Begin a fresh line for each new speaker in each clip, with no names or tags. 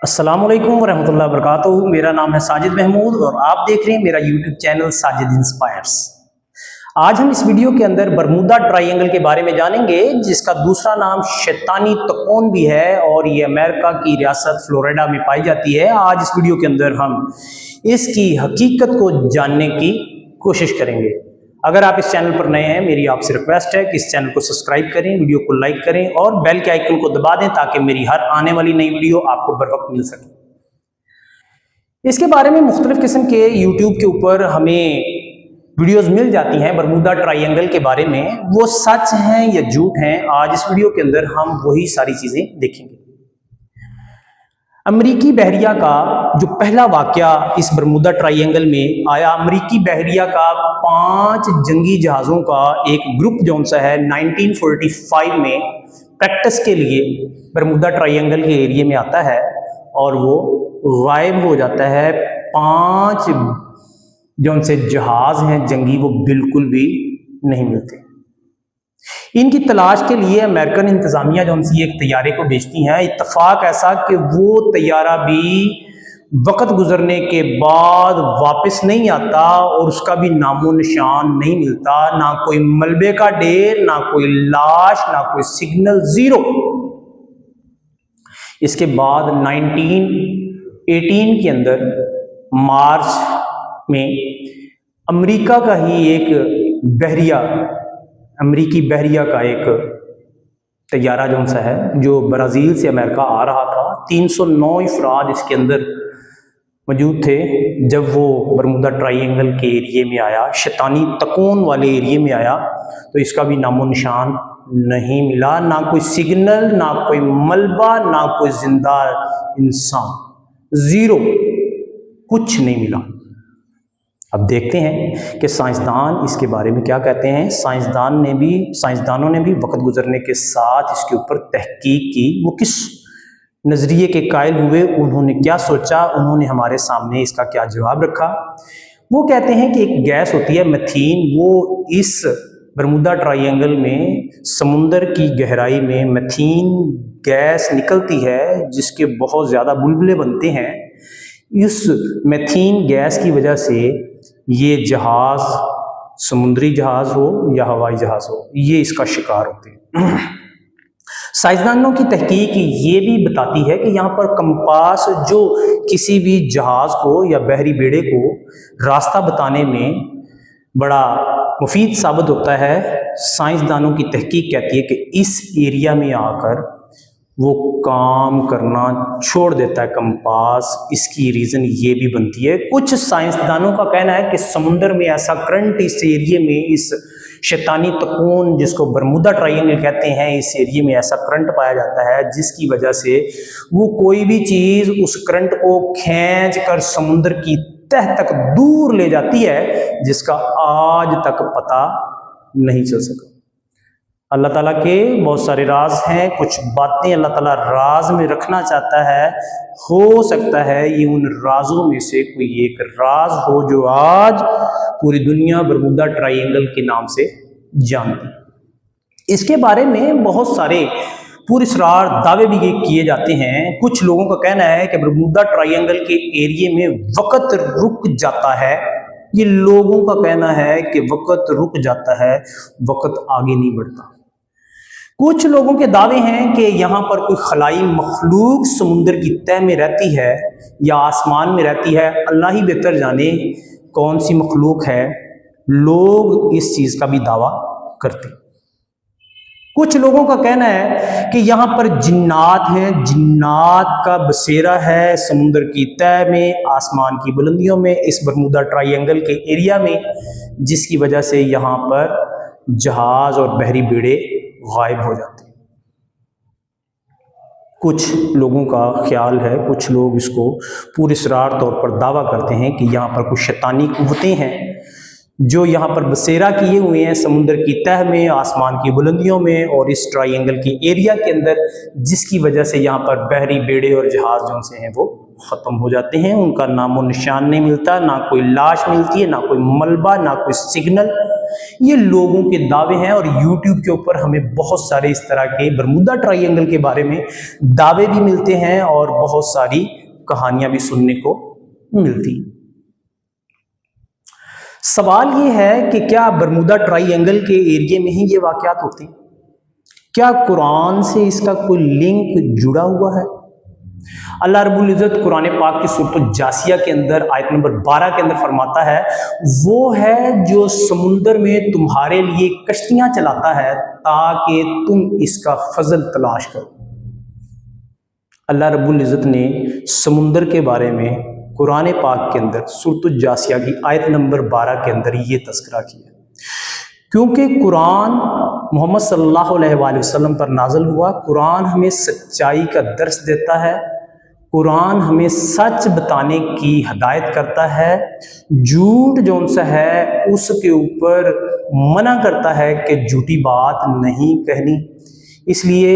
अस्सलाम वालेकुम वरहमतुल्लाहि वबरकातुहू। मेरा नाम है साजिद महमूद और आप देख रहे हैं मेरा यूट्यूब चैनल साजिद इंस्पायर्स। आज हम इस वीडियो के अंदर बरमूदा ट्रायंगल के बारे में जानेंगे, जिसका दूसरा नाम शैतानी तकोन भी है और ये अमेरिका की रियासत फ्लोरिडा में पाई जाती है। आज इस वीडियो के अंदर हम इसकी हकीकत को जानने की कोशिश करेंगे। अगर आप इस चैनल पर नए हैं, मेरी आपसे रिक्वेस्ट है कि इस चैनल को सब्सक्राइब करें, वीडियो को लाइक करें और बेल के आइकन को दबा दें ताकि मेरी हर आने वाली नई वीडियो आपको बर वक्त मिल सके। इसके बारे में मुख्तलिफ किस्म के यूट्यूब के ऊपर हमें वीडियोस मिल जाती हैं बरमूदा ट्रायंगल के बारे में, वो सच हैं या झूठ हैं। आज इस वीडियो के अंदर हम वही सारी चीजें देखेंगे। अमरीकी बहरिया का जो पहला वाकया इस बरमूदा ट्रायंगल में आया, अमरीकी बहरिया का 5 जंगी जहाज़ों का एक ग्रुप जो सा है 1945 में प्रैक्टिस के लिए बरमूदा ट्रायंगल के एरिया में आता है और वो गायब हो जाता है। 5 जो से जहाज़ हैं जंगी, वो बिल्कुल भी नहीं मिलते। इनकी तलाश के लिए अमेरिकन इंतजामिया जो सी एक तैयारे को भेजती हैं। इत्तफाक ऐसा कि वो तैयारा भी वक्त गुजरने के बाद वापस नहीं आता और उसका भी नामो निशान नहीं मिलता, ना कोई मलबे का ढेर, ना कोई लाश, ना कोई सिग्नल, जीरो। इसके बाद 1918 के अंदर मार्च में अमेरिका का ही एक बहरिया, अमरीकी बहरिया का एक तैयारा जो सा है जो ब्राज़ील से अमेरिका आ रहा था, 309 अफराद इसके अंदर मौजूद थे। जब वो बरमूदा ट्रायंगल के एरिए में आया, शैतानी तकोन वाले एरिए में आया, तो इसका भी नामो निशान नहीं मिला, ना कोई सिग्नल, ना कोई मलबा, ना कोई जिंदा इंसान, जीरो, कुछ नहीं मिला। अब देखते हैं कि साइंसदान इसके बारे में क्या कहते हैं। साइंसदानों ने भी वक्त गुजरने के साथ इसके ऊपर तहकीक की। वो किस नज़रिए के कायल हुए, उन्होंने क्या सोचा, उन्होंने हमारे सामने इसका क्या जवाब रखा। वो कहते हैं कि एक गैस होती है मीथेन, वो इस बरमूदा ट्रायंगल में समुंदर की गहराई में मीथेन गैस निकलती है, जिसके बहुत ज़्यादा बुलबुले बनते हैं। इस मीथेन गैस की वजह से ये जहाज, समुद्री जहाज हो या हवाई जहाज हो, ये इसका शिकार होते हैं। साइंसदानों की तहकीक ये भी बताती है कि यहाँ पर कंपास जो किसी भी जहाज को या बहरी बेड़े को रास्ता बताने में बड़ा मुफीद साबित होता है। साइंसदानों की तहकीक कहती है कि इस एरिया में आकर वो काम करना छोड़ देता है कंपास। इसकी रीज़न ये भी बनती है, कुछ साइंसदानों का कहना है कि समुंदर में ऐसा करंट इस एरिया में, इस शैतानी तकोन जिसको बरमूदा ट्रायंगल कहते हैं, इस एरिया में ऐसा करंट पाया जाता है जिसकी वजह से वो कोई भी चीज़ उस करंट को खींच कर समुंदर की तह तक दूर ले जाती है, जिसका आज तक पता नहीं चल सका। अल्लाह ताला के बहुत सारे राज हैं, कुछ बातें अल्लाह ताला राज में रखना चाहता है। हो सकता है ये उन राजों में से कोई एक राज हो जो आज पूरी दुनिया बरमूदा ट्रायंगल के नाम से जानती है। इसके बारे में बहुत सारे पुरस्कार दावे भी किए जाते हैं। कुछ लोगों का कहना है कि बरमूदा ट्रायंगल के एरिए में वक्त रुक जाता है। ये लोगों का कहना है कि वक्त रुक जाता है, वक्त आगे नहीं बढ़ता। कुछ लोगों के दावे हैं कि यहाँ पर कोई खलाई मखलूक समुंदर की तह में रहती है या आसमान में रहती है, अल्लाह ही बेहतर जाने कौन सी मखलूक है। लोग इस चीज़ का भी दावा करते हैं। कुछ लोगों का कहना है कि यहाँ पर जिन्नात हैं, जिन्नात का बसेरा है समुंदर की तह में, आसमान की बुलंदियों में, इस बरमूदा ट्रायंगल के एरिया में, जिसकी वजह से यहाँ पर जहाज और बहरी बेड़े गायब हो जाते हैं। कुछ लोगों का ख्याल है, कुछ लोग इसको पुरस्कार तौर पर दावा करते हैं कि यहाँ पर कुछ शैतानी कुव्वतें हैं जो यहाँ पर बसेरा किए हुए हैं समुंदर की तह में, आसमान की बुलंदियों में और इस ट्रायंगल की एरिया के अंदर, जिसकी वजह से यहाँ पर बहरी बेड़े और जहाज जो से हैं वो ख़त्म हो जाते हैं। उनका नामो निशान नहीं मिलता, ना कोई लाश मिलती है, ना कोई मलबा, ना कोई सिग्नल, ये लोगों के दावे हैं और यूट्यूब के ऊपर हमें बहुत सारे इस तरह के बरमूदा ट्रायंगल के बारे में दावे भी मिलते हैं और बहुत सारी कहानियां भी सुनने को मिलती। सवाल ये है कि क्या बरमूदा ट्रायंगल के एरिया में ही ये वाकयात होते हैं? क्या कुरान से इसका कोई लिंक जुड़ा हुआ है? अल्लाह रब्बुल इज़्ज़त कुरान पाक की सूरत जासिया के अंदर आयत नंबर 12 के अंदर फरमाता है, वो है जो समुंदर में तुम्हारे लिए कश्तियां चलाता है ताकि तुम इसका फजल तलाश करो। अल्लाह रब्बुल इज़्ज़त ने समुंदर के बारे में कुरान पाक के अंदर सूरत जासिया की आयत नंबर 12 के अंदर ये तस्करा किया, क्योंकि कुरान मोहम्मद सल्लल्लाहु अलैहि वसल्लम पर नाज़िल हुआ। कुरान हमें सच्चाई का दर्स देता है, कुरान हमें सच बताने की हदायत करता है, झूठ जौन सा है उसके ऊपर मना करता है कि झूठी बात नहीं कहनी। इसलिए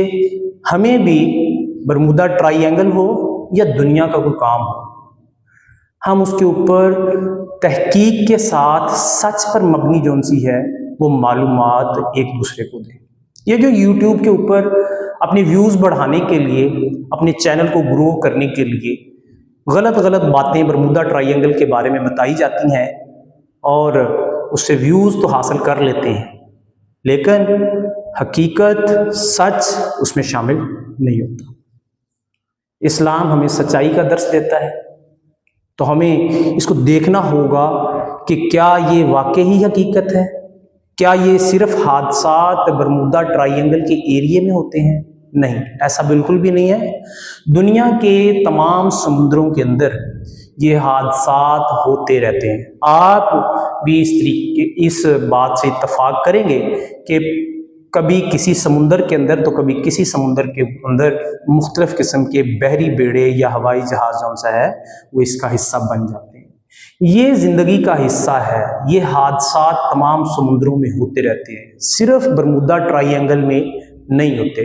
हमें भी बरमूदा ट्रायंगल हो या दुनिया का कोई काम हो, हम उसके ऊपर तहकीक के साथ सच पर मबनी जौन सी है वो मालूमात एक दूसरे को दें। ये जो यूट्यूब के ऊपर अपने व्यूज़ बढ़ाने के लिए, अपने चैनल को ग्रो करने के लिए गलत गलत बातें बरमूदा ट्रायंगल के बारे में बताई जाती हैं और उससे व्यूज़ तो हासिल कर लेते हैं, लेकिन हकीकत सच उसमें शामिल नहीं होता। इस्लाम हमें सच्चाई का दर्स देता है, तो हमें इसको देखना होगा कि क्या ये वाकई ही हकीकत है, क्या ये सिर्फ हादसात बरमूदा ट्रायंगल के एरिया में होते हैं? नहीं, ऐसा बिल्कुल भी नहीं है। दुनिया के तमाम समुद्रों के अंदर ये हादसात होते रहते हैं। आप भी इस बात से इत्तफाक करेंगे कि कभी किसी समुंदर के अंदर तो कभी किसी समुंदर के अंदर मुख्तलिफ किस्म के बहरी बेड़े या हवाई जहाज जौन सा है वो इसका हिस्सा बन जाते हैं। ये जिंदगी का हिस्सा है, ये हादसात तमाम समुद्रों में होते रहते हैं, सिर्फ बरमूदा ट्रायंगल में नहीं होते।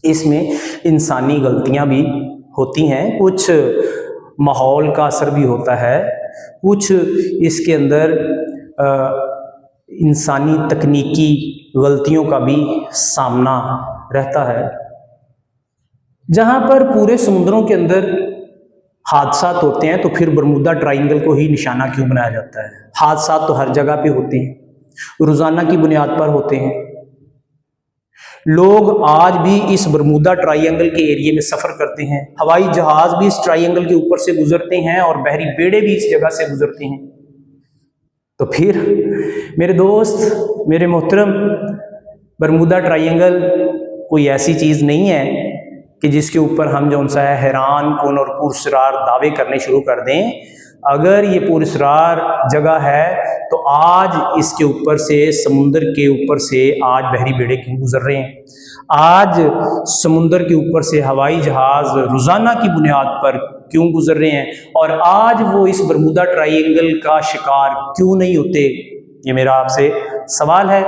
इसमें इंसानी गलतियां भी होती हैं, कुछ माहौल का असर भी होता है, कुछ इसके अंदर इंसानी तकनीकी गलतियों का भी सामना रहता है। जहां पर पूरे समुद्रों के अंदर हादसात होते हैं तो फिर बरमूदा ट्रायंगल को ही निशाना क्यों बनाया जाता है? हादसात तो हर जगह पे होते हैं, रोजाना की बुनियाद पर होते हैं। लोग आज भी इस बरमूदा ट्रायंगल के एरिया में सफर करते हैं, हवाई जहाज भी इस ट्रायंगल के ऊपर से गुजरते हैं और बहरी बेड़े भी इस जगह से गुजरते हैं। तो फिर मेरे दोस्त, मेरे मोहतरम, बरमूदा ट्रायंगल कोई ऐसी चीज नहीं है कि जिसके ऊपर हम जो सा है हैरान कौन और पुरस्रार दावे करने शुरू कर दें। अगर ये पुरस्रार जगह है तो आज इसके ऊपर से, समुंदर के ऊपर से आज बहरी बेड़े क्यों गुजर रहे हैं? आज समुंदर के ऊपर से हवाई जहाज रोजाना की बुनियाद पर क्यों गुजर रहे हैं? और आज वो इस बरमूदा ट्रायंगल का शिकार क्यों नहीं होते? ये मेरा आपसे सवाल है।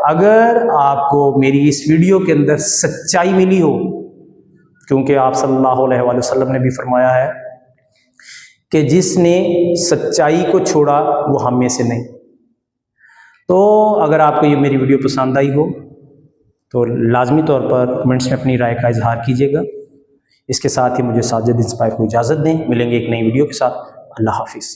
अगर आपको मेरी इस वीडियो के अंदर सच्चाई मिली हो, क्योंकि आप सल्लल्लाहु अलैहि वसल्लम ने भी फरमाया है कि जिसने सच्चाई को छोड़ा वो हम में से नहीं। तो अगर आपको ये मेरी वीडियो पसंद आई हो तो लाजमी तौर पर कमेंट्स में अपनी राय का इजहार कीजिएगा। इसके साथ ही मुझे साजिद इंस्पायर को इजाज़त दें। मिलेंगे एक नई वीडियो के साथ। अल्लाह हाफिज़।